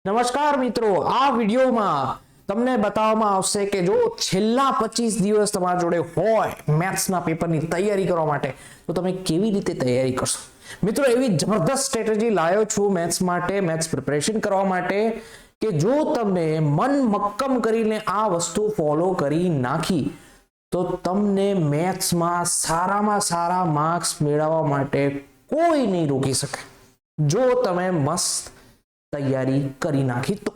નમસ્કાર મિત્રો, આ વિડીયોમાં તમને બતાવવામાં આવશે કે જો છેલ્લા 25 દિવસ તમારા જોડે હોય મેથ્સના પેપરની તૈયારી કરવા માટે તો તમે કેવી રીતે તૈયારી કરશો। મિત્રો એવી જબરદસ્ત સ્ટ્રેટેજી લાવ્યો છું મેથ્સ માટે, મેથ્સ પ્રિપરેશન કરવા માટે કે જો તમે મન મક્કમ કરીને આ વસ્તુ ફોલો કરી નાખી તો તમને મેથ્સમાં સારામાં સારા માર્ક્સ મેળવવા માટે કોઈ નહીં રોકી શકે જો તમે મસ્ત તૈયારી કરી નાખી તો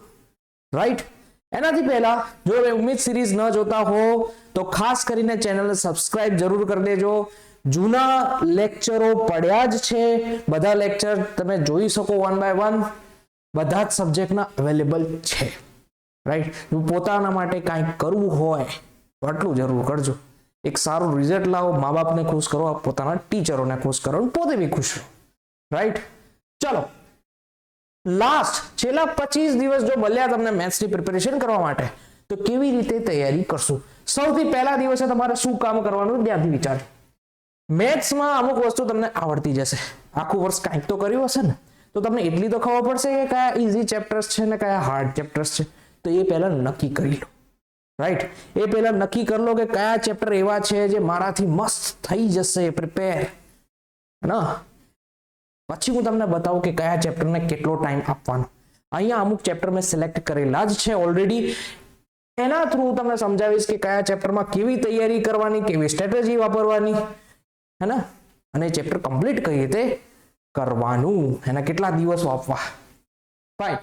રાઈટ। એનાથી પહેલા જો તમે ઉમ્મીદ સિરીઝ ન જોતા હો તો ખાસ કરીને ચેનલને સબસ્ક્રાઇબ જરૂર કરી દેજો। જૂના લેક્ચરો પડ્યા જ છે, બધા લેક્ચર તમે જોઈ શકો વન બાય વન, બધા જ સબ્જેક્ટના અવેલેબલ છે રાઈટ। પોતાના માટે કંઈક કરવું હોય તો આટલું જરૂર કરજો, એક સારું રિઝલ્ટ લાવો, મા બાપને ખુશ કરો, પોતાના ટીચરોને ખુશ કરો, પોતે બી ખુશ રહો રાઈટ। ચલો લાસ્ટ છેલ્લા 25 દિવસ જો મળ્યા તમને મેથ્સની પ્રિપેરેશન કરવા માટે તો કેવી રીતે તૈયારી કરશું। સૌથી પહેલા દિવસે તમારે શું કામ કરવાનું ધ્યાનથી વિચારો। મેથ્સમાં અમુક વસ્તુ તમને આવડતી જશે, આખું વર્ષ કંઈક તો કર્યું હશે ને, તો તમને એટલી તો ખબર પડશે કે કયા ઈઝી ચેપ્ટર્સ છે ને કયા હાર્ડ ચેપ્ટર્સ છે, તો એ પહેલા નક્કી કરી લો રાઈટ। એ પહેલા નક્કી કરી લો કે કયા ચેપ્ટર એવા છે જે મારાથી મસ્ત થઈ જશે પ્રિપેર ના, પછી હું તમને બતાવું કે કયા ચેપ્ટરને કેટલો ટાઈમ આપવાનો। અહીંયા અમુક ચેપ્ટર મેં સિલેક્ટ કરેલા જ છે ઓલરેડી, એના થ્રુ તમને સમજાવીશ કે કયા ચેપ્ટરમાં કેવી તૈયારી કરવાની, કેવી સ્ટ્રેટેજી વાપરવાની હે ને, અને ચેપ્ટર કમ્પ્લીટ કઈ રીતે કરવાનું, એના કેટલા દિવસ આપવા ફાઈન।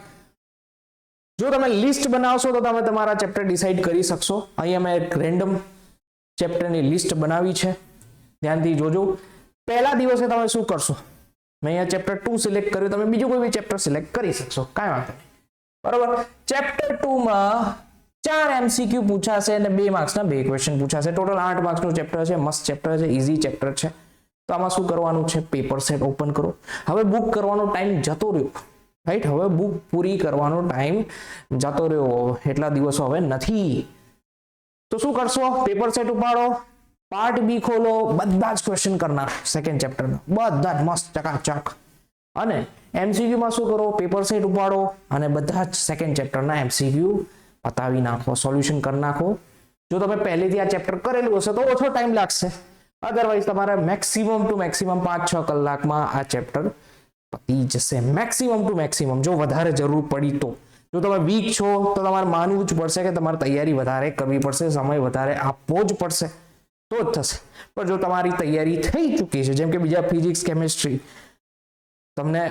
જો તમે લિસ્ટ બનાવશો તો તમે તમારા ચેપ્ટર ડિસાઈડ કરી શકશો। અહીંયા મેં એક રેન્ડમ ચેપ્ટરની લિસ્ટ બનાવી છે, ધ્યાનથી જોજો। પહેલા દિવસે તમે શું કરશો, મેં અહીંયા ચેપ્ટર 2 સિલેક્ટ કર્યું, તમે બીજું કોઈ બી ચેપ્ટર સિલેક્ટ કરી શકશો, કાંઈ વાંધો નહીં બરોબર। ચેપ્ટર 2 માં 4 MCQ પૂછાશે અને 2 માર્ક્સના 2 ક્વેશ્ચન પૂછાશે, ટોટલ 8 માર્ક્સનું ચેપ્ટર છે, મસ્ત ચેપ્ટર છે, ઈઝી ચેપ્ટર છે। તો આમાં શું કરવાનું છે, પેપર સેટ ઓપન કરો। હવે બુક કરવાનો ટાઈમ જતો રહ્યો રાઈટ, હવે બુક પૂરી કરવાનો ટાઈમ જતો રહ્યો, એટલા દિવસો હવે નથી, તો શું કરશો, પેપર સેટ ઉપાડો, પાર્ટ બી ખોલો, બધા જ ક્વેશ્ચન કરનાર સેકન્ડ ચેપ્ટરના, બધા જ મસ્ત ચકાચક, અને MCQ માં શું કરો, પેપર સેટ ઉપાડો અને બધા જ સેકન્ડ ચેપ્ટરના MCQ પતાવી નાખો, સોલ્યુશન કરી નાખો। જો તમે પહેલેથી આ ચેપ્ટર કરેલું હશે તો ઓછો ટાઈમ લાગશે, અધરવાઇઝ તમારે મેક્સિમમ ટુ મેક્સિમમ 5-6 કલાકમાં આ ચેપ્ટર પતી જશે, મેક્સિમમ ટુ મેક્સિમમ, જો વધારે જરૂર પડી તો। જો તમે વીક છો તો તમારે માનવું જ પડશે કે તમારે તૈયારી વધારે કરવી પડશે, સમય વધારે આપવો જ પડશે તો જ થશે। પણ જો તમારી તૈયારી થઈ ચૂકી છે, જેમ કે બીજા ફિઝિક્સ, કેમિસ્ટ્રી, તમને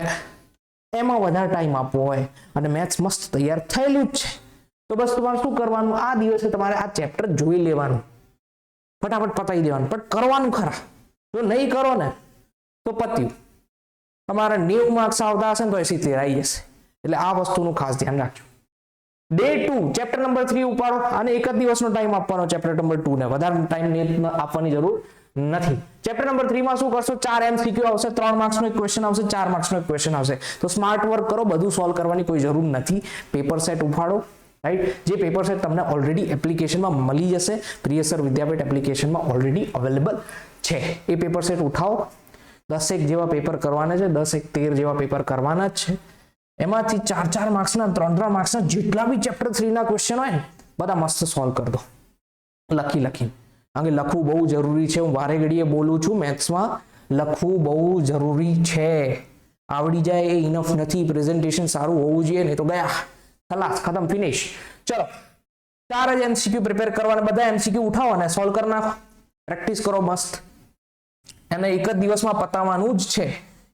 એમાં વધારે ટાઈમ આપવો હોય અને મેથ્સ મસ્ત તૈયાર થયેલું જ છે, તો બસ તમારે શું કરવાનું, આ દિવસે તમારે આ ચેપ્ટર જોઈ લેવાનું, ફટાફટ પતાવી દેવાનું, પણ કરવાનું ખરા। જો નહીં કરો ને તો પત્યું, તમારા 90 માર્ક્સ આવતા હશે ને તો 80 આવી જશે, એટલે આ વસ્તુનું ખાસ ધ્યાન રાખજો। ડે 2 ચેપ્ટર નંબર 3 ઉપાડો, અને એક જ દિવસનો ટાઈમ આપવાનો ચેપ્ટર નંબર 2 ને, વધારે ટાઈમ આપવાની જરૂર નથી। ચેપ્ટર નંબર 3 માં શું કરશો, 4 MCQ આવશે, 3 માર્ક્સનો એક ક્વેશ્ચન આવશે, 4 માર્ક્સનો એક ક્વેશ્ચન આવશે, તો સ્માર્ટ વર્ક કરો, બધું સોલ્વ કરવાની કોઈ જરૂર નથી, પેપર સેટ ઉપાડો રાઈટ। જે પેપર સેટ તમને ઓલરેડી એપ્લિકેશનમાં મળી જશે, પ્રિયસર વિદ્યાપીઠ એપ્લિકેશનમાં ઓલરેડી અવેલેબલ છે, એ પેપર સેટ ઉઠાવો, 10 એક જેવા પેપર કરવાના છે, 10 એક 13 જેવા પેપર કરવાના જ છે, એમાંથી 4-4 માર્ક્સના, 3-3 માર્ક્સના જેટલા બી ચેપ્ટર 3 ના ક્વેશ્ચન હોય ને બધા મસ્ત સોલ્વ કરી દો લખી, કારણ કે લખવું બહુ જરૂરી છે, હું વારે ઘડીએ બોલું છું, મેથ્સમાં લખવું બહુ જરૂરી છે, આવડી જાય એ ઇનફ નથી, પ્રેઝન્ટેશન સારું હોવું જોઈએ, નહીં તો ગયા, ખલાસ, ખતમ, ફિનિશ। ચલો 4 જ MCQ પ્રિપેર કરવાના, બધા MCQ ઉઠાવો અને સોલ્વ કરી નાખો, પ્રેક્ટિસ કરો મસ્ત, અને એક જ દિવસમાં પતાવવાનું જ છે,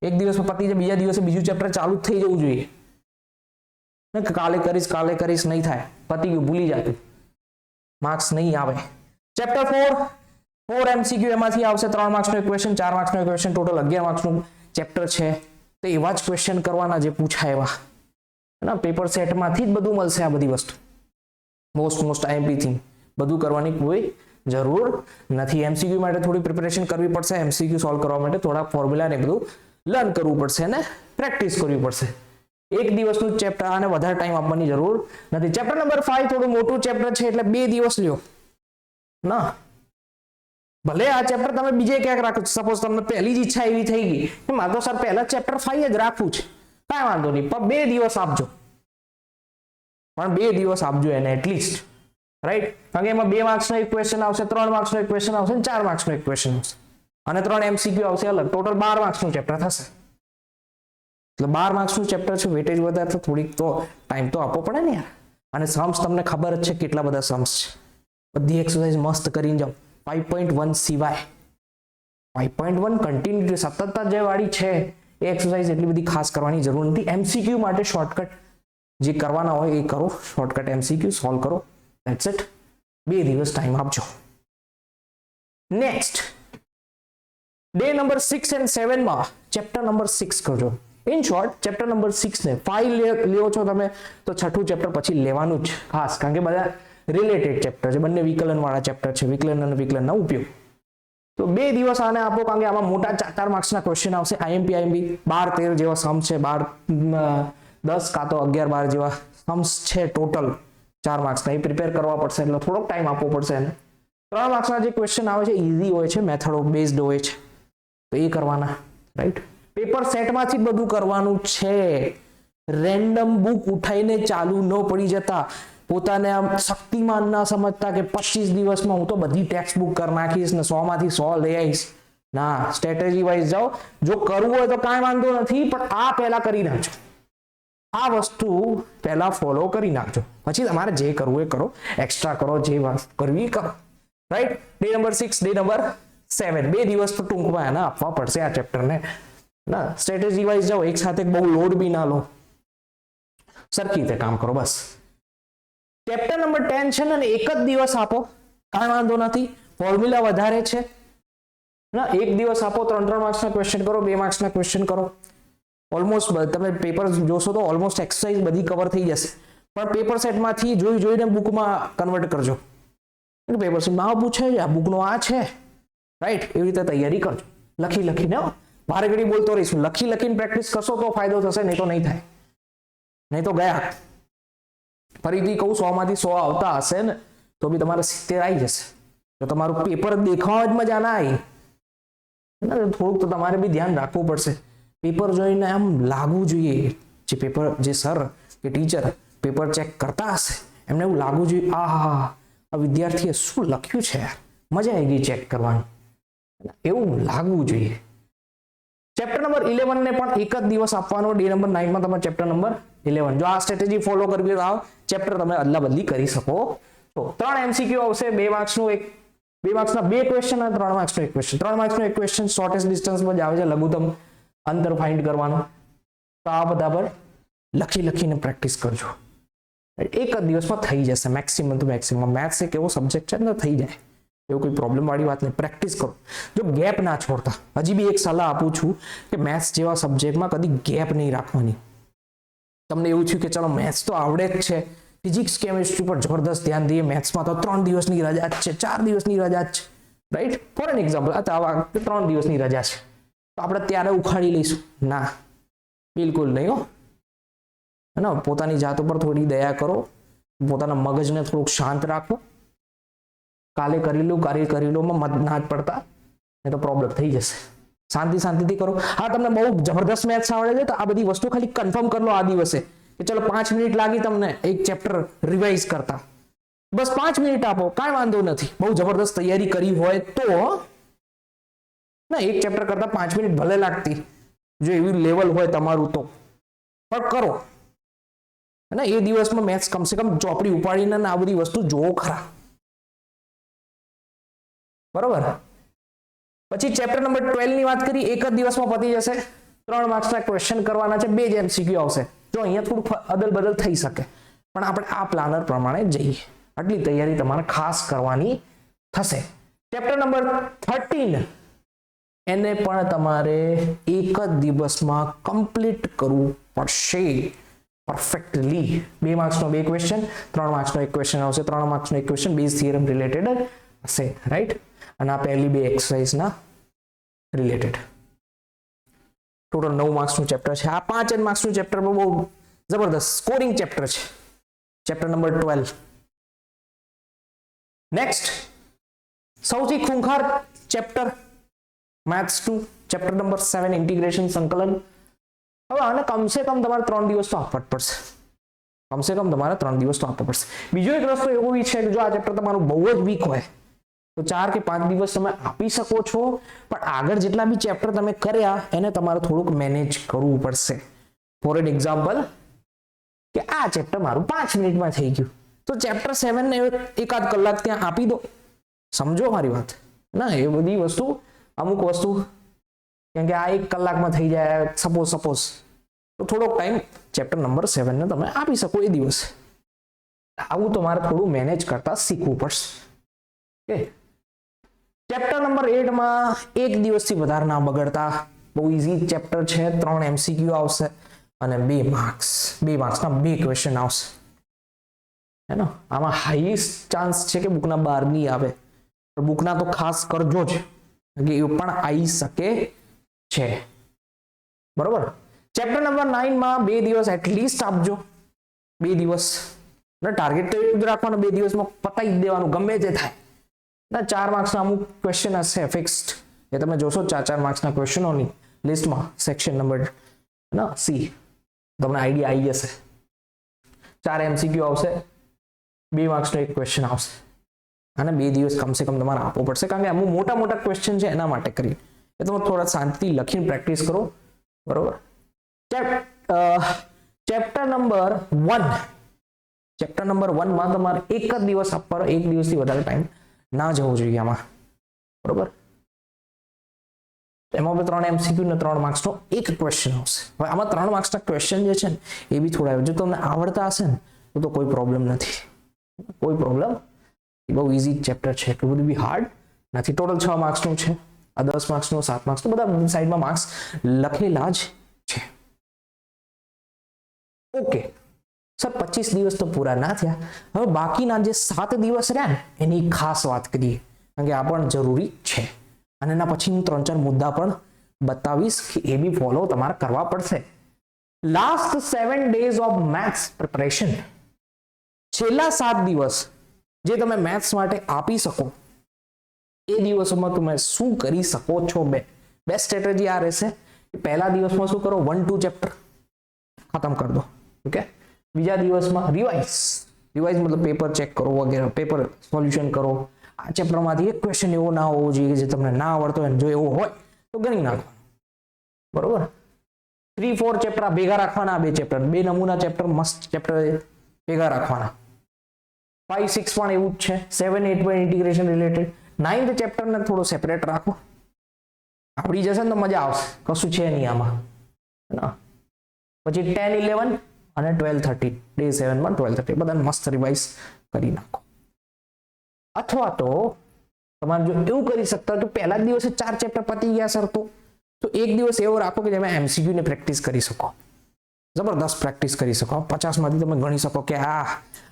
એક દિવસમાં પતી જાય, બીજા દિવસે બીજું ચેપ્ટર ચાલુ જ થઈ જવું જોઈએ, કાલે કરીશ નહીં થાય, પતી ગયું, ભૂલી જાય, માર્ક્સ નહીં આવે। ચેપ્ટર 4 MCQ એમાંથી આવશે, 3 માર્ક્સનો એક ક્વેશ્ચન, 4 માર્ક્સનો એક ક્વેશ્ચન, ટોટલ 11 માર્ક્સનું ચેપ્ટર છે, તો એવા જ ક્વેશ્ચન કરવાના જે પૂછાય એવા, ના પેપર સેટમાંથી જ બધું મળશે, આ બધી વસ્તુ મોસ્ટ IMP થી બધું કરવાની કોઈ જરૂર નથી। MCQ માટે થોડી પ્રિપેરેશન કરવી પડશે, MCQ સોલ્વ કરવા માટે થોડા ફોર્મ્યુલા ને બધું લર્ન કરવું પડશે અને પ્રેક્ટિસ કરવી પડશે, એક દિવસનું ચેપ્ટર, આને વધારે ટાઈમ આપવાની જરૂર નથી। ચેપ્ટર નંબર 5 થોડું મોટું ચેપ્ટર છે એટલે 2 દિવસ લ્યો ના, ભલે આ ચેપ્ટર તમે બીજે ક્યાંક રાખો, સપોઝ તમને પહેલી જ ઈચ્છા એવી થઈ ગઈ કે મારે તો સર પહેલા ચેપ્ટર 5 જ રાખવું છે, કાંઈ વાંધો નહીં, પણ 2 દિવસ આપજો, પણ 2 દિવસ આપજો એને એટલીસ્ટ, રાઈટ? કારણ કે એમાં 2 માર્ક્સનો એક ક્વેશ્ચન આવશે, 3 માર્ક્સનો એક ક્વેશ્ચન આવશે અને 4 માર્ક્સનો એક ક્વેશ્ચન આવશે અને 3 MCQ આવશે અલગ. ટોટલ 12 માર્ક્સનું ચેપ્ટર થશે. એટલે 12 માર્ક્સનું ચેપ્ટર છે, વેટેજ વધારે તો થોડીક તો ટાઈમ તો આપવો પડે ને યાર. અને સમ્સ તમને ખબર જ છે કેટલા બધા સમ્સ છે. બધી એક્સરસાઇઝ મસ્ત કરીને જાઓ. 5.1 સિવાય 5.1 કન્ટિન્યુટી સતતતા જે વાળી છે એ એક્સરસાઇઝ એટલી બધી ખાસ કરવાની જરૂર નથી. MCQ માટે શોર્ટકટ જે કરવાના હોય એ કરો, શોર્ટકટ MCQ સોલ્વ કરો, ધેટ્સ ઇટ. 2 દિવસ ટાઈમ આપજો. નેક્સ્ટ ડે નંબર 6 એન્ડ 7 માં ચેપ્ટર નંબર 6 કરજો. ઇન શોર્ટ ચેપ્ટર નંબર 6 ને 5 લ્યો છો તમે તો છઠ્ઠું ચેપ્ટર પછી લેવાનું જ ખાસ, કારણ કે બધા રિલેટેડ ચેપ્ટર છે, બંને વિકલન વાળા ચેપ્ટર છે, વિકલન અને વિકલનના ઉપયોગ. તો 2 દિવસ આને આપો, કારણ કે આમાં મોટા 4 માર્ક્સના ક્વેશ્ચન આવશે. IMP 12-13 જેવા સમ છે, 10 કાં તો 11-12 જેવા સમ્સ છે ટોટલ 4 માર્ક્સના. એ પ્રિપેર કરવા પડશે, એટલે થોડોક ટાઈમ આપવો પડશે એને. 3 માર્ક્સના જે ક્વેશ્ચન આવે છે ઈઝી હોય છે, મેથડ બેઝડ હોય છે, તો એ કરવાના, રાઈટ? પેપર સેટમાંથી બધું કરવાનું છે. રેન્ડમ બુક ઉઠાઈને ચાલુ ન પડી જતા, પોતાને આમ શક્તિમાન ના સમજતા કે 25 દિવસમાં હું તો બધી ટેક્સ્ટ બુક કરી નાખીશ ને 100 માંથી 100 લઈ આવીશ. ના, સ્ટ્રેટેજી વાઇઝ જાઓ. જો કરવું હોય તો કાંઈ વાંધો નથી, પણ આ પહેલા કરી નાખજો. આ વસ્તુ પહેલા ફોલો કરી નાખજો, પછી તમારે જે કરવું એ કરો, એક્સ્ટ્રા કરો, જે વાત કરવી કરો, right? Day number 6, day number 7, 2 દિવસ તો ટૂંકમાં એને આપવા પડશે આ ચેપ્ટરને. ના, સ્ટ્રેટેજી વાઇઝ જાઓ, એક સાથે બહુ લોડ બી ના લો, સરખી રીતે કામ કરો બસ. ચેપ્ટર નંબર 10 છે ને એક જ દિવસ આપો, કાંઈ વાંધો નથી. ફોર્મ્યુલા વધારે છે ના, એક દિવસ આપો, 3 માર્ક્સના ક્વેશ્ચન કરો, 2 માર્ક્સના ક્વેશ્ચન કરો. ઓલમોસ્ટ તમે પેપર જોશો તો ઓલમોસ્ટ એક્સરસાઇઝ બધી કવર થઈ જશે. પણ પેપર સેટમાંથી જોઈને બુકમાં કન્વર્ટ કરજો. પેપર સેટમાં આ પૂછે છે, આ બુકનો આ છે, રાઈટ? એવી રીતે તૈયારી કરજો. લખીને વારે ઘડી બોલતો રહીશું. લખીને પ્રેક્ટિસ કરશો તો ફાયદો થશે, નહીં તો નહીં થાય. નહીં તો ગયા. ફરીથી કહું, 100 માંથી 100 આવતા હશે ને તો બી તમારે 70 આવી જશે. તો તમારું પેપર દેખાવા જ મજા ના આવી, થોડુંક તો તમારે બી ધ્યાન રાખવું પડશે. પેપર જોઈને આમ લાગવું જોઈએ, જે પેપર, જે સર કે ટીચર પેપર ચેક કરતા હશે એમને એવું લાગવું જોઈએ, આ વિદ્યાર્થીએ શું લખ્યું છે, મજા આવી ગઈ ચેક કરવાની, એવું લાગવું જોઈએ. ચેપ્ટર નંબર 11 ને પણ એક જ દિવસ આપવાનો. ડે નંબર 9 માં તમે ચેપ્ટર નંબર 11, જો આ સ્ટ્રેટેજી ફોલો કરવી તો આ ચેપ્ટર તમે અદલા બદલી કરી શકો. તો 3 MCQ આવશે, 2 માર્ક્સનું 2 માર્ક્સના 2 ક્વેશ્ચન અને 3 માર્ક્સનો એક ક્વેશ્ચન. 3 માર્ક્સનો એક ક્વેશ્ચન શોર્ટેસ્ટ ડિસ્ટન્સમાં જ આવે છે, લઘુત્તમ અંતર ફાઇન્ડ કરવાનું. તો આ બધા પર લખીને પ્રેક્ટિસ કરજો. એક જ દિવસમાં થઈ જશે, મેક્સિમમ તો મેક્સિમમ. મેથ્સ એક એવો સબ્જેક્ટ છે ને, થઈ જાય, એવું કોઈ પ્રોબ્લેમ વાળી વાત નહીં. પ્રેક્ટિસ કરો, જો ગેપ ના છોડતા. હજી બી એક સલાહ આપું છું કે મેથ્સ જેવા સબ્જેક્ટમાં કદી ગેપ નહીં રાખવાની. તમને એવું થયું કે ચલો મેથ્સ તો આવડે જ છે, ફિઝિક્સ કેમિસ્ટ્રી પર જબરદસ્ત ધ્યાન દઈએ, મેથ્સમાં તો 3 દિવસની રજા જ છે, 4 દિવસની રજા જ છે, રાઈટ? ફોર એન એક્ઝામ્પલ, આ 3 દિવસની રજા છે તો આપણે ત્યારે ઉખાડી લઈશું. ના, બિલકુલ નહીં હો. પોતાની જાત ઉપર થોડી દયા કરો, પોતાના મગજને થોડુંક શાંત રાખો. કાલે કરી લો માં ના જ પડતા, નહીં તો પ્રોબ્લેમ થઈ જશે. શાંતિથી કરો. હા, તમને બહુ જબરદસ્ત મેથ્સ આવડે છે તો આ બધી વસ્તુ ખાલી કન્ફર્મ કરી લો આ દિવસે કે ચલો 5 મિનિટ લાગી તમને એક ચેપ્ટર રિવાઇઝ કરતા, બસ 5 મિનિટ આપો, કાંઈ વાંધો નથી. બહુ જબરદસ્ત તૈયારી કરી હોય તો ના, એક ચેપ્ટર કરતા 5 મિનિટ ભલે લાગતી, જો એવી લેવલ હોય તમારું તો, પણ કરો. અને એ દિવસમાં મેથ્સ કમસે કમ ચોપડી ઉપાડીને આ બધી વસ્તુ જોવો ખરા, બરોબર? પછી ચેપ્ટર નંબર 12 ની વાત કરી, એક જ દિવસમાં પતી જશે. 3 માર્ક્સના ક્વેશ્ચન કરવાના છે, 2 જ MCQ આવશે. જો અહીંયા થોડું અદલ બદલ થઈ શકે, પણ આપણે આ પ્લાનર પ્રમાણે જઈએ. આટલી તૈયારી તમારે ખાસ કરવાની થશે. ચેપ્ટર નંબર 13 એને પણ તમારે એક જ દિવસમાં કમ્પ્લીટ કરવું પડશે પરફેક્ટલી. 2 માર્ક્સનો 2 ક્વેશ્ચન, 3 માર્ક્સનો એક ક્વેશ્ચન આવશે. 3 માર્ક્સનો એક ક્વેશ્ચન બેઝ થિયરમ રિલેટેડ હશે, રાઈટ? અને આ પહેલી 2 એક્સરસાઇઝના રિલેટેડ. ટોટલ 9 માર્ક્સનું ચેપ્ટર છે. આ 5 માર્ક્સનું ચેપ્ટર બહુ જબરદસ્ત સ્કોરિંગ ચેપ્ટર છે, ચેપ્ટર નંબર 12. નેક્સ્ટ સૌથી ખૂંખાર chapter maths 2, chapter number 7 integration સંકલન. હવે આને કમસે કમ તમારે 3 દિવસ તો આપવા જ પડશે. કમસે કમ તમારે 3 દિવસ તો આપવો પડશે. બીજો એક રસ્તો એવો બી છે કે જો આ ચેપ્ટર તમારું બહુ જ વીક હોય તો 4 કે 5 દિવસ તમે આપી શકો છો, પણ આગળ જેટલા બી ચેપ્ટર તમે કર્યા એને તમારે થોડુંક મેનેજ કરવું પડશે. ફોર એન એક્ઝામ્પલ કે આ ચેપ્ટર મારું 5 મિનિટમાં થઈ ગયું તો ચેપ્ટર 7 ને એકાદ કલાક ત્યાં આપી દો. સમજો મારી વાત ના? એ બધી વસ્તુ અમુક વસ્તુ કેમ કે આ 1 કલાકમાં થઈ જાય સપોઝ તો થોડોક ટાઈમ ચેપ્ટર નંબર 7 ને તમે આપી શકો એ દિવસે. આવું તમારે થોડું મેનેજ કરતા શીખવું પડશે. ઓકે, ચેપ્ટર નંબર 8 માં 1 દિવસથી વધારે ના બગડતા. બહુ ઈઝી ચેપ્ટર છે. 3 MCQ આવશે અને 2 માર્ક્સના 2 ક્વેશ્ચન આવશે. હે ને? આમાં હાઈએસ્ટ ચાન્સ છે કે બુકના 12 આવે, પણ બુકના તો ખાસ કરજો જ કે એ પણ આવી શકે છે. બરોબર. ચેપ્ટર નંબર 9 માં 2 દિવસ એટલીસ્ટ આપજો. 2 દિવસ ને ટાર્ગેટ તો એવું જ રાખવાનું 2 દિવસમાં પતાવી દેવાનું ગમે તે થાય. ના 4 માર્ક્સના અમુક ક્વેશ્ચન હશે ફિક્સ્ડ, એ તમે જોશો 4 માર્ક્સના ક્વેશ્ચનોની લિસ્ટમાં સેક્શન નંબર ના સી તમને આઈડિયા આવી જશે. 4 MCQ આવશે, 2 માર્ક્સનો એક ક્વેશ્ચન આવશે અને 2 દિવસ કમસે કમ તમારે આપવો પડશે, કારણ કે અમુક મોટા ક્વેશ્ચન છે એના માટે કરી એ તમે થોડા શાંતિથી લખીને પ્રેક્ટિસ કરો. બરોબર. ચેપ્ટર નંબર 1 માં તમારે એક જ દિવસ આપવાનો, 1 દિવસથી વધારે ટાઈમ ના જવો જોઈએ આમાં. બરોબર. એમાં 3 MCQ ને 3 માર્ક્સનો એક ક્વેશ્ચન આવશે. હવે આમાં 3 માર્ક્સના ક્વેશ્ચન જે છે ને એ બી થોડા જો તમને આવડતા હશે ને તો કોઈ પ્રોબ્લેમ નથી. કોઈ પ્રોબ્લેમ, બહુ ઈઝી ચેપ્ટર છે, એટલું બધું બી હાર્ડ નથી. ટોટલ 6 માર્ક્સનું છે. આ 10 માર્ક્સનું, 7 માર્ક્સનું બધા સાઈડમાં માર્ક્સ લખેલા જ છે. ઓકે સર, 25 દિવસ તો પૂરા ના થયા. હવે બાકીના જે 7 દિવસ રહ્યા ને એની ખાસ વાત કરીએ, કારણ કે આ પણ જરૂરી છે. અને એના પછી હું 3-4 મુદ્દા પણ બતાવીશ કે એ બી ફોલો તમારે કરવા પડશે. Last 7 days of maths preparation, છેલ્લા 7 દિવસ જે તમે મેથ્સ માટે આપી શકો એ દિવસોમાં તમે શું કરી શકો છો? બેસ્ટ સ્ટ્રેટેજી આ રહેશે. પહેલા દિવસમાં શું કરો? 1-2 ચેપ્ટર ખતમ કરી દો. ઓકે. બીજા દિવસમાં રિવાઇઝ મતલબ પેપર ચેક કરો વગેરે, પેપર સોલ્યુશન કરો. આ ચેપ્ટરમાંથી એક ક્વેશ્ચન એવો ના હોવો જોઈએ જે તમને ના આવડતો હોય, જો એવો હોય તો ગણી નાખો. બરોબર. 3-4 ચેપ્ટર ભેગા રાખવાના, 2 ચેપ્ટર, 2 નમૂના ચેપ્ટર મસ્ત ચેપ્ટર ભેગા રાખવાના. 5-6 પણ એવું જ છે. 7-8 પણ ઇન્ટિગ્રેશન રિલેટેડ. 9th ચેપ્ટર ને થોડો સેપરેટ રાખો. આવડી જશે ને તો મજા આવશે. કશું છે નહીં આમાં. પછી 10-11 અને 12-13 ડે 7 માં 12-13 બધાને મસ્ત રિવાઇઝ કરી નાખો. અથવા તો તમારે જો એવું કરી શકતા હોય તો પહેલા દિવસે 4 ચેપ્ટર પતી ગયા સર તો એક દિવસ એવો રાખો કે જેમાં MCQ ને પ્રેક્ટિસ કરી શકો. જબરદસ્ત પ્રેક્ટિસ કરી શકો. 50 માંથી તમે ગણી શકો કે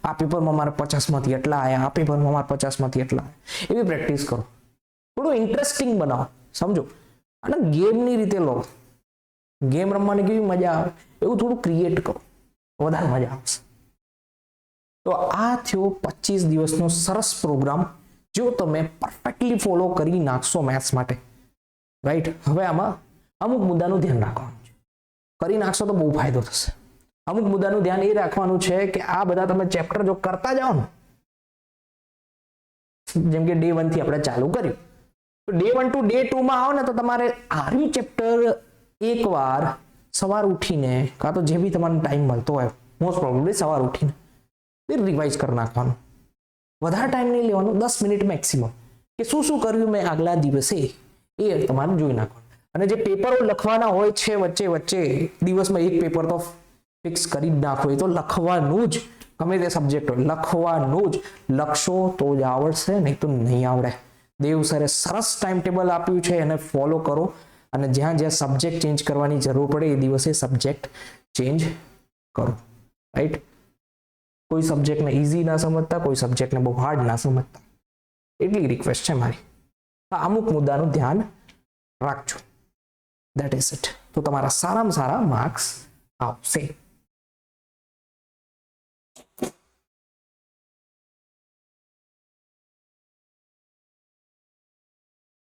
આ પેપરમાં મારે 50 માંથી એટલા આયા, આ પેપરમાં મારે 50 માંથી એટલા આયા. એવી પ્રેક્ટિસ કરો. થોડું ઇન્ટરેસ્ટિંગ બનાવો. સમજો, અને ગેમની રીતે લો. ગેમ રમવાની કેવી મજા આવે એવું થોડું ક્રિએટ કરો, વધારે મજા આવશે. તો આ થયો 25 દિવસનો સરસ પ્રોગ્રામ જો તમે પરફેક્ટલી ફોલો કરી નાખશો મેથ્સ માટે. રાઈટ. હવે આમાં અમુક મુદ્દાનું ધ્યાન રાખવાનું છે. કરી નાખશો તો બહુ ફાયદો થશે. અમુક મુદ્દાનું ધ્યાન એ રાખવાનું છે કે આ બધા તમે ચેપ્ટર જો કરતા જાઓ ને, જેમ કે ડે 1 થી આપણે ચાલુ કર્યું તો ડે 1 to ડે 2 માં આવો ને તો તમારે આર્યું ચેપ્ટર એકવાર સવાર ઉઠીને કાં તો જે બી તમારો ટાઈમ મળતો હોય, મોસ્ટ પ્રોબેબલી સવાર ઉઠીને રિવાઇઝ કરી નાખવાનું. વધારે ટાઈમ નહીં લેવાનો, 10 મિનિટ મેક્સિમમ, કે શું શું કર્યું મેં આગલા દિવસે એ તમારે જોઈ નાખવાનું. અને જે પેપરો લખવાના હોય છે વચ્ચે દિવસમાં એક પેપર તો ફિક્સ કરી જ નાખો. એ તો લખવાનું જ, ગમે તે સબ્જેક્ટ હોય લખવાનું જ. લખશો તો જ આવડશે, નહીં તો નહીં આવડે. દેવ સરે સરસ ટાઈમ ટેબલ આપ્યું છે, એને ફોલો કરો. અને જ્યાં સબ્જેક્ટ ચેન્જ કરવાની જરૂર પડે એ દિવસે સબ્જેક્ટ ચેન્જ કરો. રાઈટ. કોઈ સબ્જેક્ટને ઈઝી ના સમજતા, કોઈ સબ્જેક્ટને બહુ હાર્ડ ના સમજતા, એટલી રિક્વેસ્ટ છે મારી. અમુક મુદ્દાનું ધ્યાન રાખજો. That is it. તો તમારા સારામાં સારા માર્ક્સ આવશે.